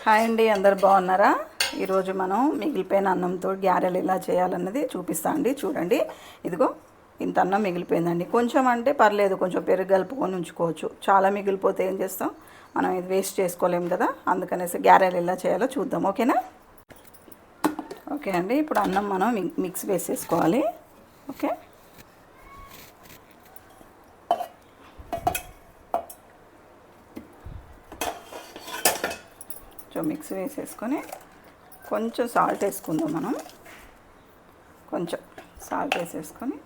Hi అండి, అందరు బాగున్నారా? ఈరోజు మనం మిగిలిపోయిన అన్నంతో గ్యారెలు ఎలా చేయాలన్నది చూపిస్తా అండి. చూడండి, ఇదిగో ఇంత అన్నం మిగిలిపోయిందండి. కొంచెం అంటే పర్లేదు, కొంచెం పెరుగు కలుపుకొని ఉంచుకోవచ్చు. చాలా మిగిలిపోతే ఏం చేస్తాం, మనం ఇది వేస్ట్ చేసుకోలేము కదా. అందుకనేసి గ్యారెలు ఎలా చేయాలో చూద్దాం. ఓకేనా? ఓకే అండి, ఇప్పుడు అన్నం మనం మిక్స్ వేసేసుకోవాలి. ఓకే, మిక్స్ వేసేసుకొని కొంచెం సాల్ట్ వేసుకుందాం. మనం కొంచెం సాల్ట్ వేసేసుకొని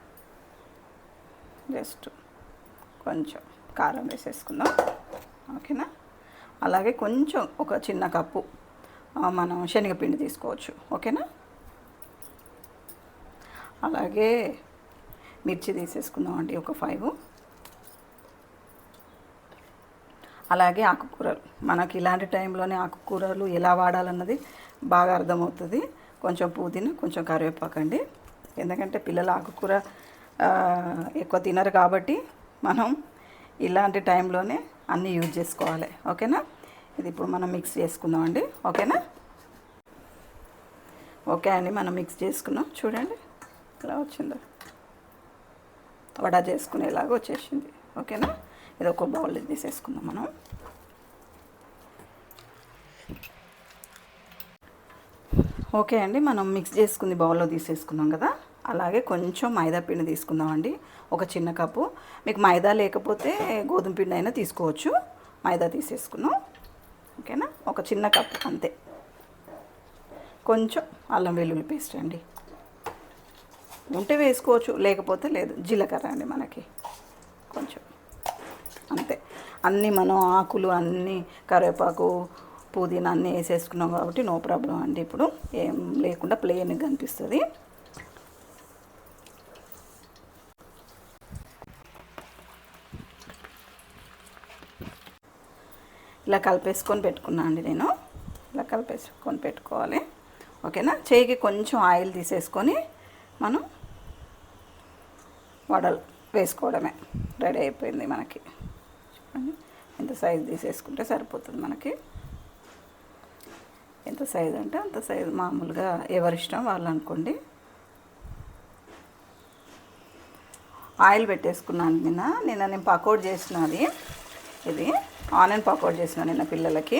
జస్ట్ కొంచెం కారం వేసేసుకుందాం. ఓకేనా? అలాగే కొంచెం ఒక చిన్న కప్పు మనం శనగపిండి తీసుకోవచ్చు. ఓకేనా? అలాగే మిర్చి తీసేసుకుందాం అండి, ఒక 5. అలాగే ఆకుకూరలు, మనకి ఇలాంటి టైంలోనే ఆకుకూరలు ఎలా వాడాలన్నది బాగా అర్థమవుతుంది. కొంచెం పుదీనా, కొంచెం కరివేపాకు అండి. ఎందుకంటే పిల్లలు ఆకుకూర ఎక్కువ తినరు కాబట్టి మనం ఇలాంటి టైంలోనే అన్నీ యూజ్ చేసుకోవాలి. ఓకేనా? ఇది ఇప్పుడు మనం మిక్స్ చేసుకుందాం అండి. ఓకేనా? ఓకే అండి, మనం మిక్స్ చేసుకున్నాం. చూడండి ఎలా వచ్చిందో, వడ చేసుకునేలాగా వచ్చేసింది. ఓకేనా? ఇది ఒక బౌల్ తీసేసుకుందాం మనం. ఓకే అండి, మనం మిక్స్ చేసుకుంది బౌల్లో తీసేసుకున్నాం కదా. అలాగే కొంచెం మైదా పిండి తీసుకుందాం అండి, ఒక చిన్న కప్పు. మీకు మైదా లేకపోతే గోధుమ పిండి అయినా తీసుకోవచ్చు. మైదా తీసేసుకున్నాం. ఓకేనా? ఒక చిన్న కప్పు అంతే. కొంచెం అల్లం వెల్లుల్లి పేస్ట్ అండి, ఉంటే వేసుకోవచ్చు, లేకపోతే లేదు. జీలకర్ర అండి మనకి కొంచెం అంతే. అన్నీ మనం ఆకులు అన్నీ కరివేపాకు పుదీనా అన్నీ వేసేసుకున్నాం కాబట్టి నో ప్రాబ్లం అండి. ఇప్పుడు ఏం లేకుండా ప్లెయిన్గా కనిపిస్తుంది. ఇలా కలిపేసుకొని పెట్టుకున్నా అండి నేను. ఇలా కలిపేసుకొని పెట్టుకోవాలి. ఓకేనా? చేయికి కొంచెం ఆయిల్ తీసేసుకొని మనం వడలు వేసుకోవడమే. రెడీ అయిపోయింది మనకి. చూడండి, ఎంత సైజు తీసేసుకుంటే సరిపోతుంది మనకి. ఎంత సైజు అంటే అంత సైజు, మామూలుగా ఎవరిష్టం వాళ్ళు అనుకోండి. ఆయిల్ పెట్టేసుకున్నాను నిన్న నేను పకోడీ చేసినది. ఇది ఆనియన్ పకోడీ చేసిన నిన్న పిల్లలకి.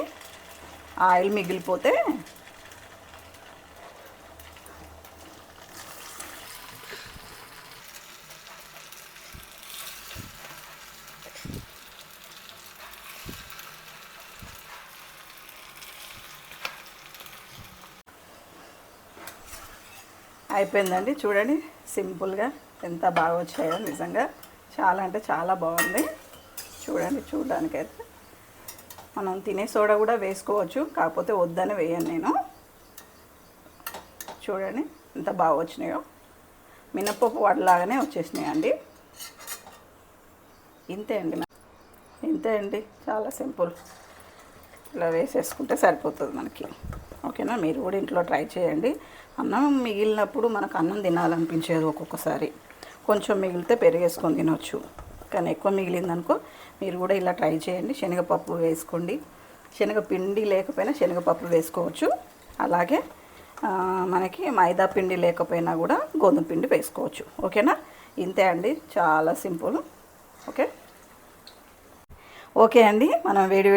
ఆయిల్ మిగిలిపోతే అయిపోయిందండి. చూడండి సింపుల్గా ఎంత బాగా వచ్చాయో, నిజంగా చాలా అంటే చాలా బాగుంది. చూడండి, చూడడానికైతే మనం తినే సోడా కూడా వేసుకోవచ్చు, కాకపోతే వద్దని వేయను నేను. చూడండి ఎంత బాగా వచ్చినాయో, మినప్పప్పు వడలాగానే వచ్చేసినాయండి. ఇంతే అండి, ఇంతే అండి, చాలా సింపుల్. ఇలా వేసేసుకుంటే సరిపోతుంది మనకి. ఓకేనా? మీరు కూడా ఇంట్లో ట్రై చేయండి. అన్నం మిగిలినప్పుడు మనకు అన్నం తినాలనిపించేది ఒక్కొక్కసారి. కొంచెం మిగిలితే పెరిగేసుకొని తినవచ్చు, కానీ ఎక్కువ మిగిలిందనుకో మీరు కూడా ఇలా ట్రై చేయండి. శనగపప్పు వేసుకోండి, శనగపిండి లేకపోయినా శనగపప్పు వేసుకోవచ్చు. అలాగే మనకి మైదా పిండి లేకపోయినా కూడా గోధుమ పిండి వేసుకోవచ్చు. ఓకేనా? ఇంతే అండి, చాలా సింపుల్. ఓకే ఓకే అండి, మనం వేడి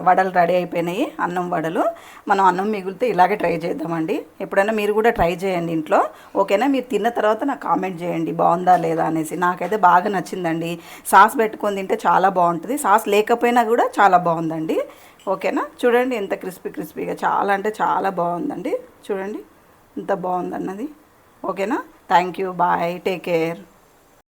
వడలు రెడీ అయిపోయినాయి, అన్నం వడలు. మనం అన్నం మిగిలితే ఇలాగే ట్రై చేద్దామండి. ఎప్పుడైనా మీరు కూడా ట్రై చేయండి ఇంట్లో. ఓకేనా? మీరు తిన్న తర్వాత నాకు కామెంట్ చేయండి బాగుందా లేదా అనేసి. నాకైతే బాగా నచ్చిందండి. సాస్ పెట్టుకొని తింటే చాలా బాగుంటుంది, సాస్ లేకపోయినా కూడా చాలా బాగుందండి. ఓకేనా? చూడండి ఎంత క్రిస్పీగా, చాలా అంటే చాలా బాగుందండి. చూడండి ఎంత బాగుందన్నది. ఓకేనా? Thank you, bye, take care.